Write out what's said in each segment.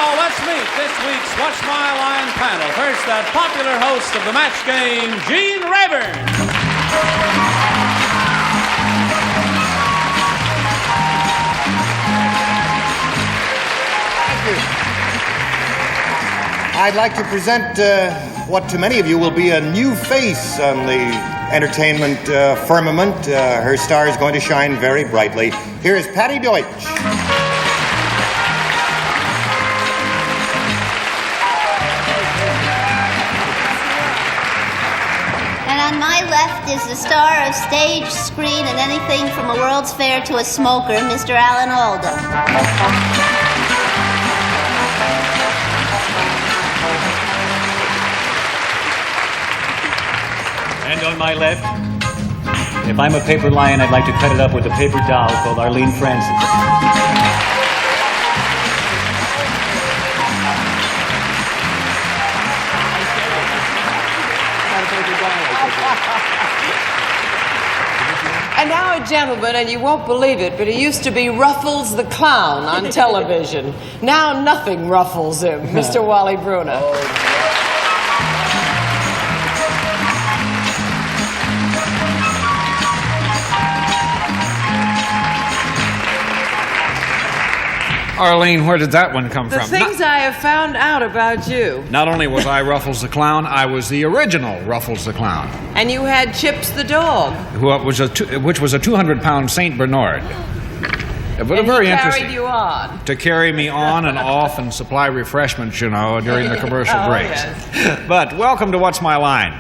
now, let's meet this week's What's My Line panel. First, that popular host of the match game, Gene Rayburn. I'd like to present what to many of you will be a new face on the entertainment firmament. Her star is going to shine very brightly. Here is Patty Deutsch. And on my left is the star of stage, screen, and anything from a World's Fair to a smoker, Mr. Alan Alda. And on my left, if I'm a paper lion, I'd like to cut it up with a paper doll called Arlene Francis. And now a gentleman, and you won't believe it, but he used to be Ruffles the Clown on television. Now nothing ruffles him, Mr. Wally Bruner. Arlene, where did that one come The from? things I have found out about you. Not only was I Ruffles the Clown, I was the original Ruffles the Clown, And you had Chips the dog. which was a 200-pound Saint Bernard. But And very he carried interesting. you on. To carry me on and off and supply refreshments, you know, during the commercial Oh, breaks. yes. But welcome to What's My Line.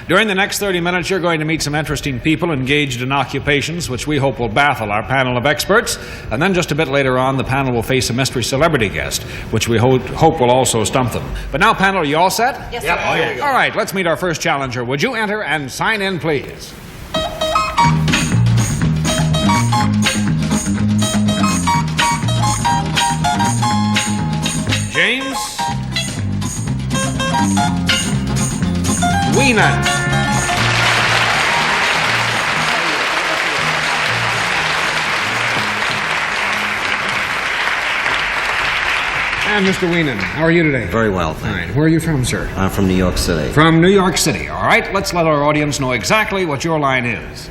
During the next 30 minutes, you're going to meet some interesting people engaged in occupations which we hope will baffle our panel of experts. And then just a bit later on, the panel will face a mystery celebrity guest, which we hope will also stump them. But now, panel, are you all set? Yes, Yep. sir. Oh, yeah. All right, let's meet our first challenger. Would you enter and sign in, please? James Weenan. And Mr. Weenan, how are you today? Very well, All thank right, you. where are you from, sir? I'm from New York City. From New York City. All right, let's let our audience know exactly what your line is.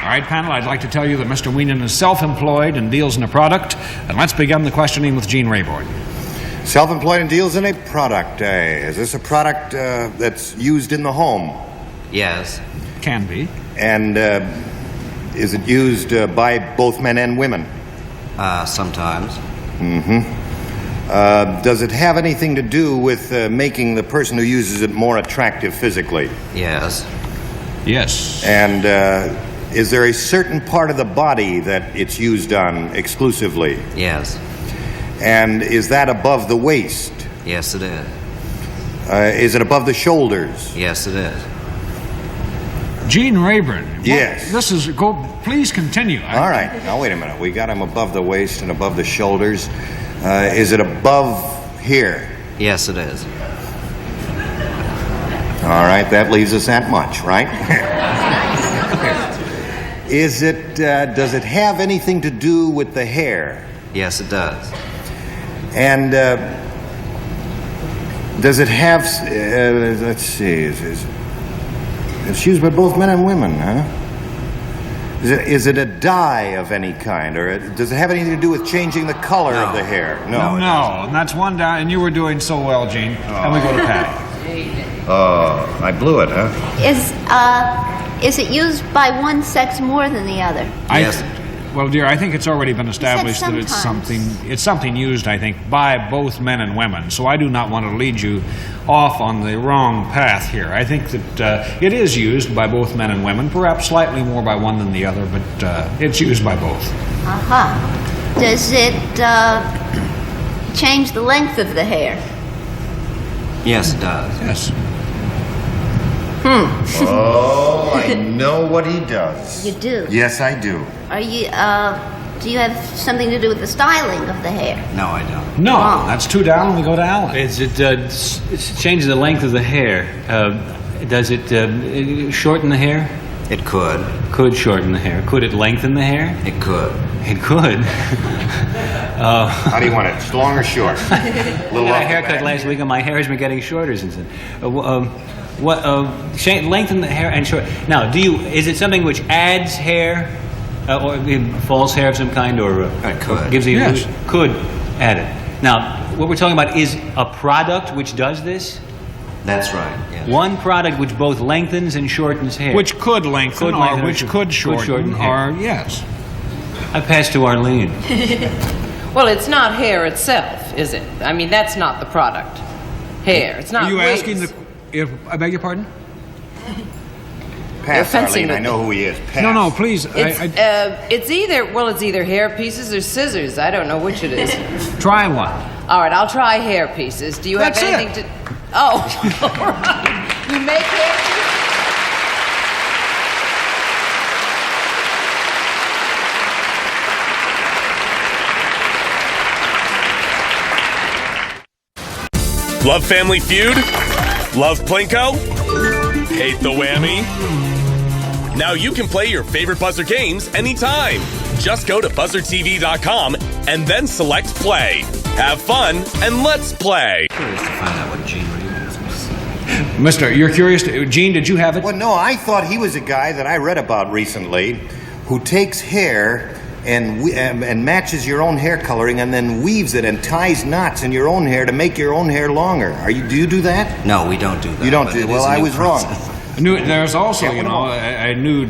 All right, panel, I'd like to tell you that Mr. Weenan is self-employed and deals in a product. And let's begin the questioning with Gene Rayburn. Self-employed and deals in a product. Is this a product that's used in the home? Yes. Can be. And is it used by both men and women? Sometimes. Does it have anything to do with making the person who uses it more attractive physically? Yes. Yes. And is there a certain part of the body that it's used on exclusively? Yes. And is that above the waist? Yes, it is. Is it above the shoulders? Yes, it is. Gene Rayburn. Yes. This is... Please continue. All right. Now, wait a minute. We got him above the waist and above the shoulders. Is it above here? Yes, it is. All right. That leaves us that much, right? Is it... does it have anything to do with the hair? Yes, it does. And does it have... let's see. It's used by both men and women, huh? Is it a dye of any kind, or does it have anything to do with changing the color of the hair? No. No, and that's one down, and you were doing so well, Gene. And we go to Patty. Oh, I blew it, huh? Is it used by one sex more than the other? Yes. Well, dear, I think it's already been established that it's sometimes. something used, I think, by both men and women. So I do not want to lead you off on the wrong path here. I think that it is used by both men and women, perhaps slightly more by one than the other, but it's used by both. Does it change the length of the hair? Yes, it does. Yes. Oh, I know what he does. You do? Yes, I do. Are you, do you have something to do with the styling of the hair? No, I don't. No, that's two down, and we go to Alan. It's changing the length of the hair. Does it shorten the hair? It could. Could shorten the hair. Could it lengthen the hair? It could. It could. How do you want it? Long or short? A I little got off a the haircut back. last week and my hair has been getting shorter since then. Lengthen the hair and short. Now, is it something which adds hair, or false hair of some kind, or It could. gives you Yes. could add it? Now, what we're talking about is a product which does this. That's right. Yes. One product which both lengthens and shortens hair. Which could lengthen, Could lengthen or which could shorten, hair. or yes. I pass to Arlene. Well, it's not hair itself, is it? I mean, that's not the product. Hair. It's not Are you wigs. asking I beg your pardon? Pass, fencing Arlene. I with know who he is. Pass. No, please. It's either hair pieces or scissors. I don't know which it is. Try one. All right, I'll try hair pieces. Do you That's have anything to? Oh, all right. You make hair pieces? Love Family Feud? Love Plinko? Hate the whammy? Now you can play your favorite Buzzer games anytime. Just go to buzzertv.com and then select play. Have fun and let's play. Curious to find out what Gene Reeves was. Mister, you're curious. Gene, did you have it? Well, no, I thought he was a guy that I read about recently who takes hair and matches your own hair coloring and then weaves it and ties knots in your own hair to make your own hair longer. Do you do that? No, we don't do that. You don't but do it Well, is a I new was wrong. process. There's also, a new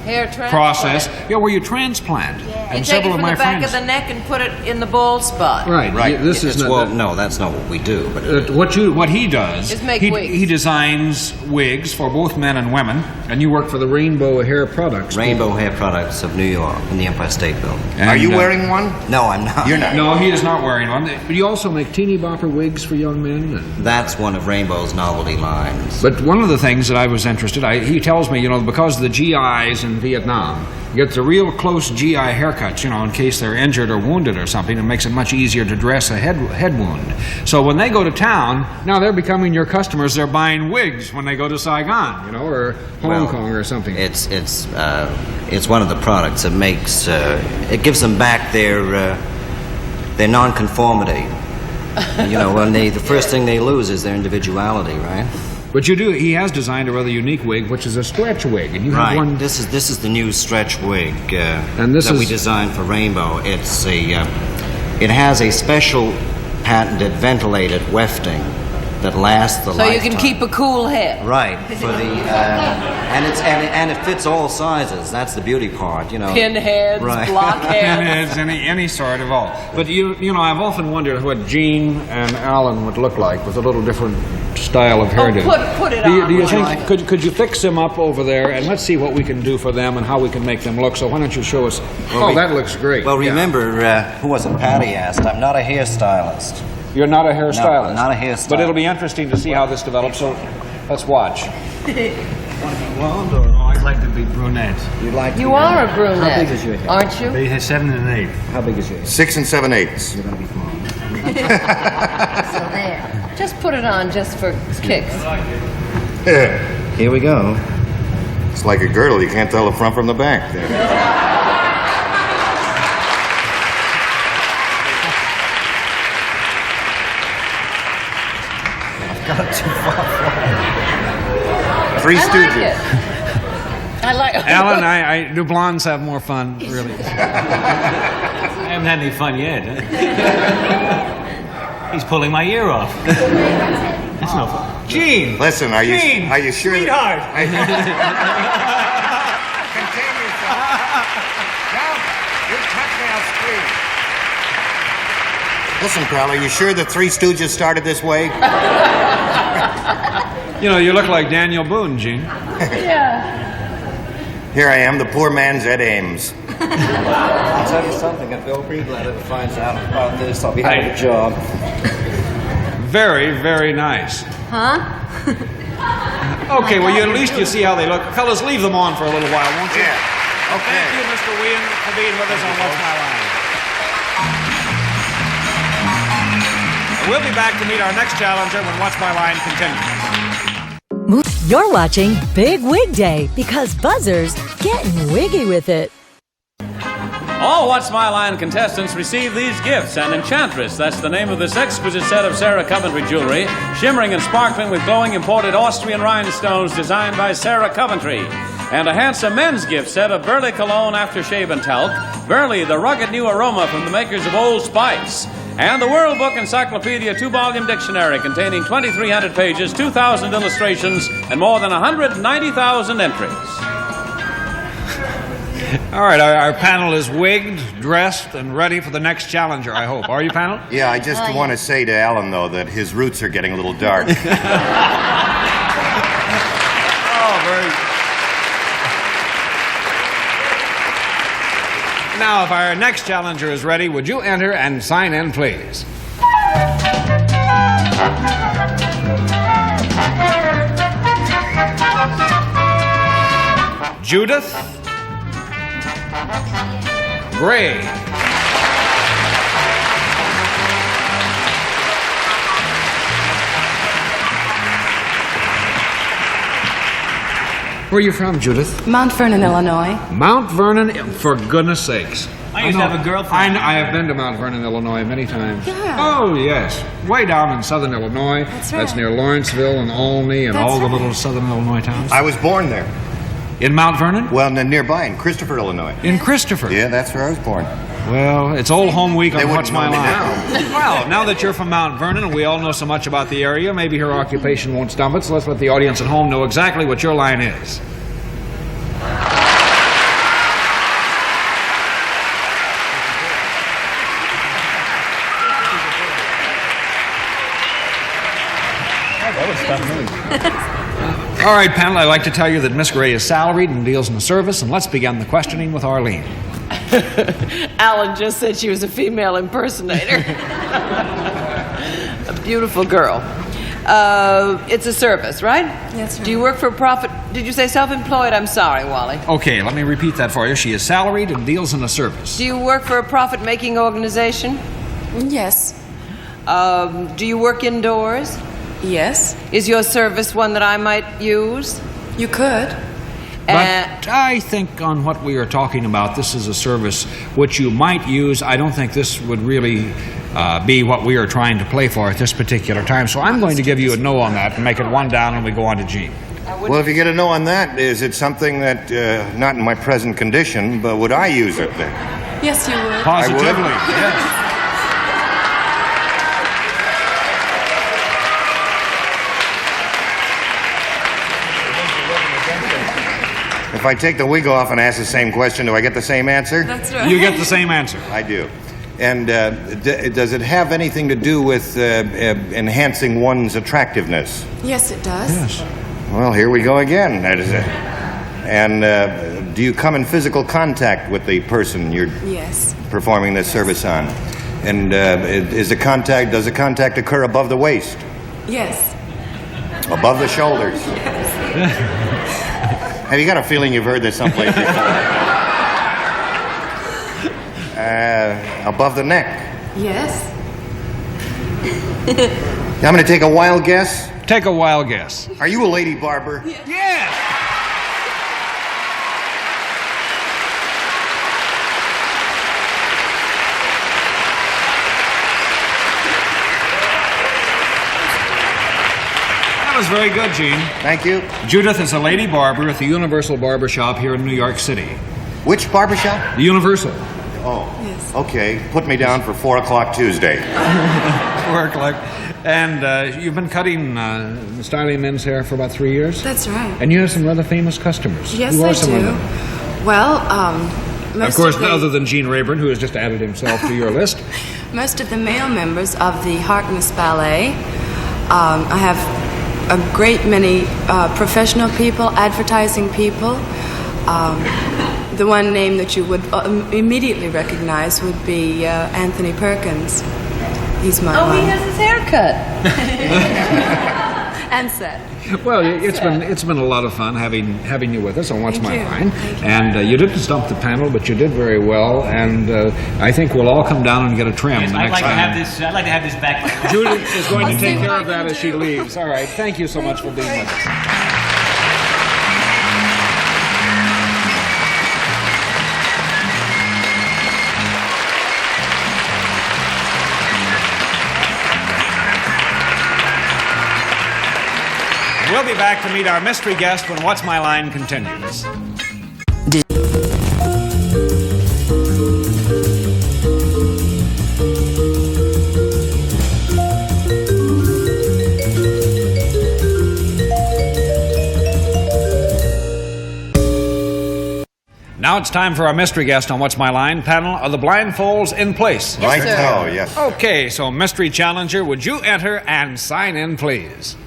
Hair transplant. process. Yeah, where you transplant. You And take several it of from my the back friends. of the neck and put it in the bald spot. Right. Right. This is not. No, that's not what we do. But What he does, Is make he, wigs. he designs wigs for both men and women, and you work for the Rainbow Hair Products. Rainbow Hair Products of New York in the Empire State Building. Are you And, wearing one? No, I'm not. You're not. No, he is not wearing one. But you also make teeny bopper wigs for young men. That's one of Rainbow's novelty lines. But one of the things that I was interested, he tells me, because of the GIs in Vietnam, you get the real close GI haircuts, in case they're injured or wounded or something. It makes it much easier to dress a head wound. So when they go to town, now they're becoming your customers. They're buying wigs when they go to Saigon, or Hong Kong or something. It's one of the products that makes it gives them back their nonconformity. When the first thing they lose is their individuality, right? But he has designed a rather unique wig, which is a stretch wig, and you have Right. one. This is the new stretch wig And this that we is- designed for Rainbow. It has a special patented ventilated wefting that lasts the So lifetime. you can keep a cool head. Right for the and it fits all sizes. That's the beauty part, Pinheads, Right. blockheads. And it's any sort of all. But I've often wondered what Gene and Alan would look like with a little different style of hairdo. put it do you, on, Do you would think I? could you fix them up over there, and let's see what we can do for them and how we can make them look? So why don't you show us? That looks great. Well, remember, who was it? Patty asked. I'm not a hairstylist. You're not a hairstylist. I'm not a hairstylist. But it'll be interesting to see how this develops. So let's watch. Blonde or I'd like to be brunette. You'd like You are a brunette, How big is your hair? aren't you? They had 7 and 8. How big is your hair? 6 7/8. You're gonna be blonde. So there. Just put it on just for kicks. Here we go. It's like a girdle. You can't tell the front from the back. Three I like Stooges. it. I like Alan, do blondes have more fun? Really? I haven't had any fun yet. He's pulling my ear off. That's no fun. Gene! Listen, are you Gene, sure? sweetheart. Contain yourself. Now, you touch me, I'll scream. Listen, pal, are you sure the Three Stooges started this way? You look like Daniel Boone, Gene. Here I am, the poor man's Ed Ames. I'll tell you something. If Bill Greenblatt finds out about this, I'll be out of a job. Very, very nice. Huh? Okay, well, at least you see how they look. Fellas, leave them on for a little while, won't you? Yeah. Okay. Thank you, Mr. Wien, for being with us on What's My Line. We'll be back to meet our next challenger when What's My Line continues. You're watching Big Wig Day because Buzzer's getting wiggy with it. All What's My Line contestants receive these gifts. An Enchantress, that's the name of this exquisite set of Sarah Coventry jewelry, shimmering and sparkling with glowing imported Austrian rhinestones designed by Sarah Coventry. And a handsome men's gift set of Burley Cologne Aftershave and Talc, Burley, the rugged new aroma from the makers of Old Spice. And the World Book Encyclopedia 2-volume dictionary containing 2,300 pages, 2,000 illustrations, and more than 190,000 entries. All right, our panel is wigged, dressed, and ready for the next challenger, I hope. Are you, panel? Yeah, I just want to say to Alan, though, that his roots are getting a little dark. Oh, very... Now, if our next challenger is ready, would you enter and sign in, please? Judith Gray. Where are you from, Judith? Mount Vernon, Illinois. Mount Vernon, for goodness sakes. I used to have a girlfriend. I have been to Mount Vernon, Illinois many times. Yeah. Oh, yes. Way down in southern Illinois. That's right. That's near Lawrenceville and Olney and That's all the right. little southern Illinois towns. I was born there. In Mount Vernon? Well, nearby, in Christopher, Illinois. In Christopher? Yeah, that's where I was born. Well, it's Old Home Week They on wouldn't What's My know me Line. Well, now that you're from Mount Vernon and we all know so much about the area, maybe her occupation won't stump it, so let's let the audience at home know exactly what your line is. All right, panel, I'd like to tell you that Miss Gray is salaried and deals in the service, and let's begin the questioning with Arlene. Alan just said she was a female impersonator. A beautiful girl. It's a service, right? Yes, sir. Do you work for a profit? Did you say self-employed? I'm sorry, Wally. Okay, let me repeat that for you. She is salaried and deals in the service. Do you work for a profit-making organization? Yes. Do you work indoors? Yes. Is your service one that I might use? You could. But I think on what we are talking about, this is a service which you might use. I don't think this would really be what we are trying to play for at this particular time. So I'm going to give you a no on that and make it one down, and we go on to Gene. Well, if you get a no on that, is it something that, not in my present condition, but would I use it then? Yes, you would. Positively, yes. If I take the wig off and ask the same question, do I get the same answer? That's right. You get the same answer. I do. And does it have anything to do with enhancing one's attractiveness? Yes, it does. Yes. Well, here we go again. That is it. And do you come in physical contact with the person you're Yes. performing this service on? And does the contact occur above the waist? Yes. Above the shoulders? Have you got a feeling you've heard this someplace before? Above the neck? Yes. I'm going to take a wild guess. Take a wild guess. Are you a lady barber? Yes. That was very good, Gene. Thank you. Judith is a lady barber at the Universal Barber Shop here in New York City. Which barber shop? The Universal. Oh, Yes. okay. Put me down for 4 o'clock Tuesday. Work like. And you've been cutting, styling men's hair for about 3 years? That's right. And you have some rather famous customers. Yes, Who are I some of do. them? Well, most Of course, the, other than Gene Rayburn, who has just added himself to your list. most of the male members of the Harkness Ballet. I have a great many professional people, advertising people. The one name that you would immediately recognize would be Anthony Perkins. He's my Oh, he one. has his haircut. And set. Well, it's been a lot of fun having you with us on What's Thank My you. Line. Thank you. And you didn't stump the panel, but you did very well. And I think we'll all come down and get a trim the I'd next like to time. have this. I'd like to have this back. Judith is going to I'll take see care what of I that can as she do. leaves. All right. Thank you so much for being with us. We'll be back to meet our mystery guest when What's My Line continues. Now it's time for our mystery guest on What's My Line panel. Are the blindfolds in place? Right now, yes. Okay, so mystery challenger, would you enter and sign in, please?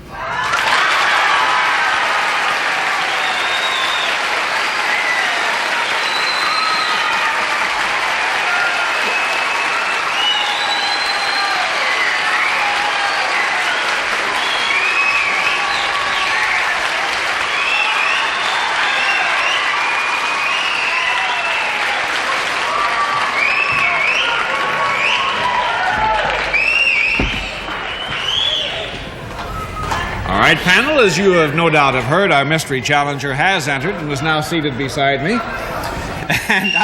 All right, panel, as you have no doubt have heard, our mystery challenger has entered and is now seated beside me. And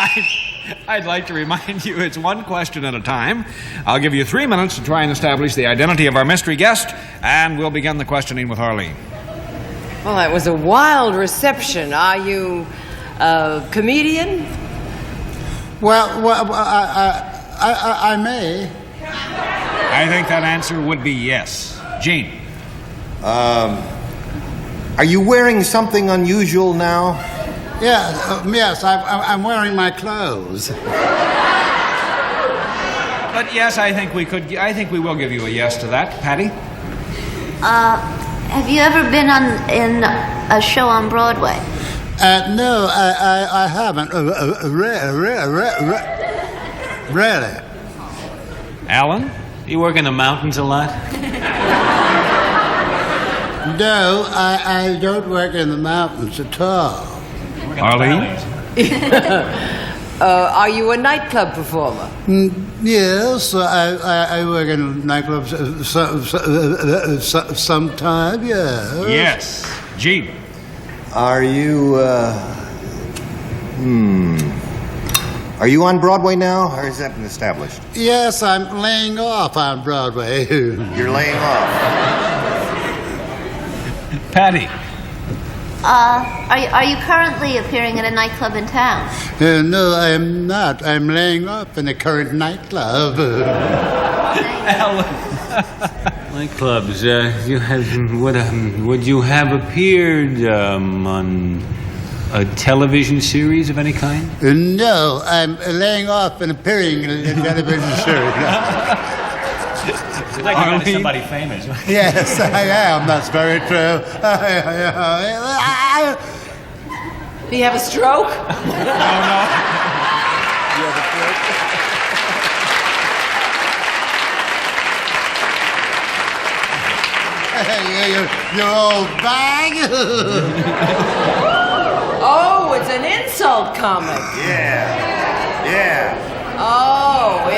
I'd like to remind you it's one question at a time. I'll give you 3 minutes to try and establish the identity of our mystery guest, and we'll begin the questioning with Arlene. Well, that was a wild reception. Are you a comedian? Well, I may. I think that answer would be yes. Gene. Are you wearing something unusual now? Yes, I'm wearing my clothes. But yes, I think we will give you a yes to that. Patty? Have you ever been in a show on Broadway? No, I haven't. Really? Alan, you work in the mountains a lot? No, I don't work in the mountains at all. Arlene? Are you a nightclub performer? Yes, I work in nightclubs sometime, yeah. Yes. Gene? Are you, Are you on Broadway now, or has that been established? Yes, I'm laying off on Broadway. You're laying off. Patty? Are you currently appearing at a nightclub in town? No, I am not. I'm laying off in a current nightclub. Alan? Nightclubs, would you have appeared on a television series of any kind? No, I'm laying off and appearing in a television series. You'd like to go to somebody famous. Yes, I am. That's very true. Do you have a stroke? No. You have a stroke? You old bag. Oh, it's an insult comic. Yeah. Oh,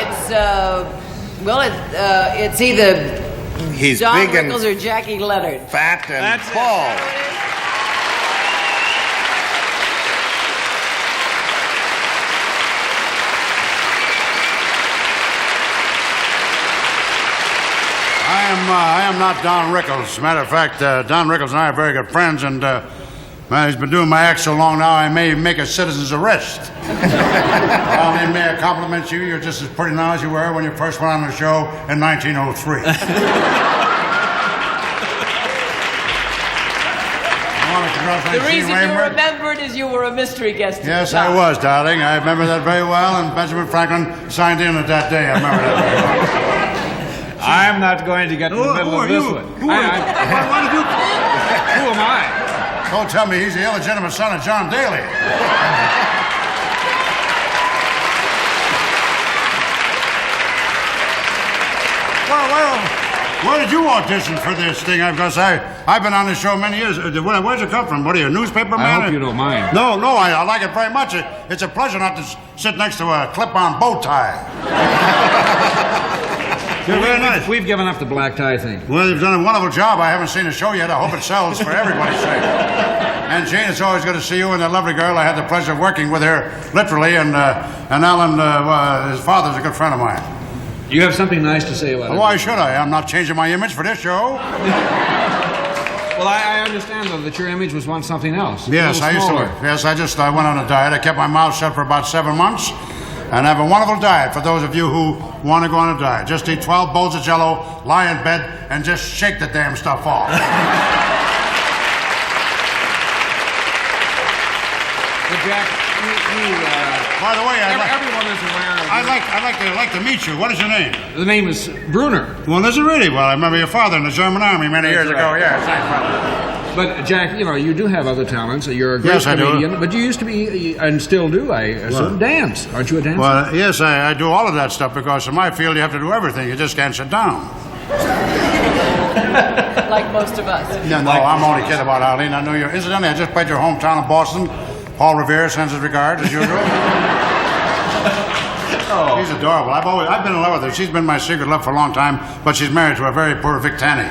it's either He's Don big Rickles and or Jackie Leonard. fat and That's it. bald. I am not Don Rickles. As a matter of fact, Don Rickles and I are very good friends, and he's been doing my act so long now, I may make a citizen's arrest. Well, may I compliment you? You're just as pretty now as you were when you first went on the show in 1903. The reason you remembered is you were a mystery guest. Yes, I was, darling. I remember that very well, and Benjamin Franklin signed in at that day. I remember that very well. I'm not going to get in the middle of this one. Who am I? Don't tell me he's the illegitimate son of John Daly. Well, where did you audition for this thing? Because I've been on this show many years. Where'd you come from? What are you, a newspaper man? I hope you don't mind. No, I like it very much. It's a pleasure not to sit next to a clip-on bow tie. You're very nice. We've given up the black tie thing. Well, you've done a wonderful job. I haven't seen the show yet. I hope it sells for everybody's sake. And Jane, it's always good to see you and that lovely girl. I had the pleasure of working with her, literally, and Alan, his father's a good friend of mine. You have something nice to say about it. Why should I? I'm not changing my image for this show. Well, I understand, though, that your image was once something else. Yes, I used to. Yes, I went on a diet. I kept my mouth shut for about 7 months. And have a wonderful diet for those of you who want to go on a diet. Just eat 12 bowls of Jell-O, lie in bed, and just shake the damn stuff off. But Jack, by the way, everyone is aware of I'd like to meet you. What is your name? The name is Bruner. Well, is it really? Well, I remember your father in the German army many years ago. Yes, thanks, brother. But, Jack, you do have other talents. You're a great comedian. But you used to be, and still do, I assume, dance. Aren't you a dancer? Well, yes, I do all of that stuff because in my field you have to do everything. You just can't sit down. Like most of us. No, I'm only kidding about Arlene. I know you. Incidentally, I just played your hometown of Boston. Paul Revere sends his regards, as usual. Oh. She's adorable. I've been in love with her. She's been my secret love for a long time, but she's married to a very poor Vic Tanny.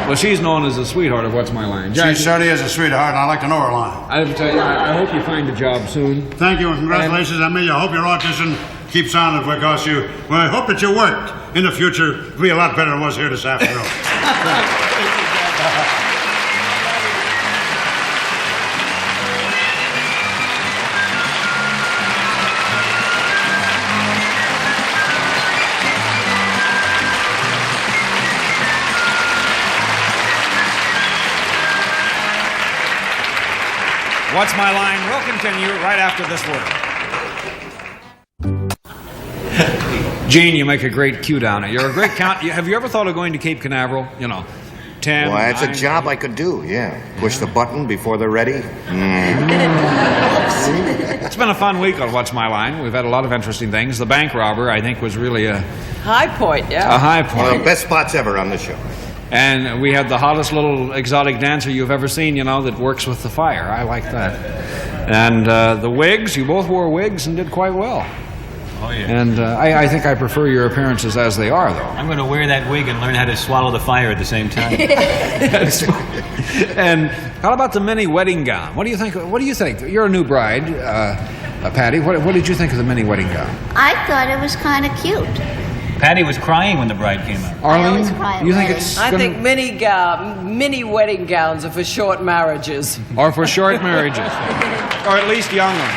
Well, she's known as the sweetheart of What's My Line. Jack, she certainly is a sweetheart, and I like to know her line. I have to tell you, I hope you find a job soon. Thank you, and congratulations on me. I hope your audition keeps on because I hope that your work in the future will be a lot better than it was here this afternoon. What's My Line will continue right after this word. Gene, you make a great cue downer. You're a great count. Have you ever thought of going to Cape Canaveral? 10. Well, it's a job I could do, yeah. Push the button before they're ready. It's been a fun week on What's My Line. We've had a lot of interesting things. The bank robber, I think, was really a high point, yeah. A high point. One of the best spots ever on the show. And we had the hottest little exotic dancer you've ever seen, that works with the fire. I like that. And the wigs, you both wore wigs and did quite well. Oh, yeah. And I think I prefer your appearances as they are, though. I'm going to wear that wig and learn how to swallow the fire at the same time. And how about the mini wedding gown? What do you think? You're a new bride, Patty. What did you think of the mini wedding gown? I thought it was kind of cute. Patty was crying when the bride came out. Arlene, you think it's I think mini wedding gowns are for short marriages. Or for short marriages. Or at least young ones.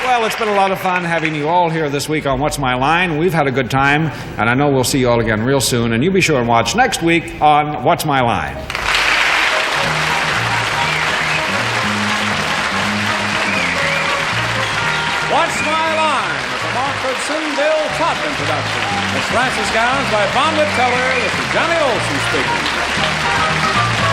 Well, it's been a lot of fun having you all here this week on What's My Line. We've had a good time, and I know we'll see you all again real soon. And you be sure and watch next week on What's My Line. What's My Line? It's a Montford Bill Todman production. It's Francis Gowns by Bonwit Teller. This is Johnny Olson speaking.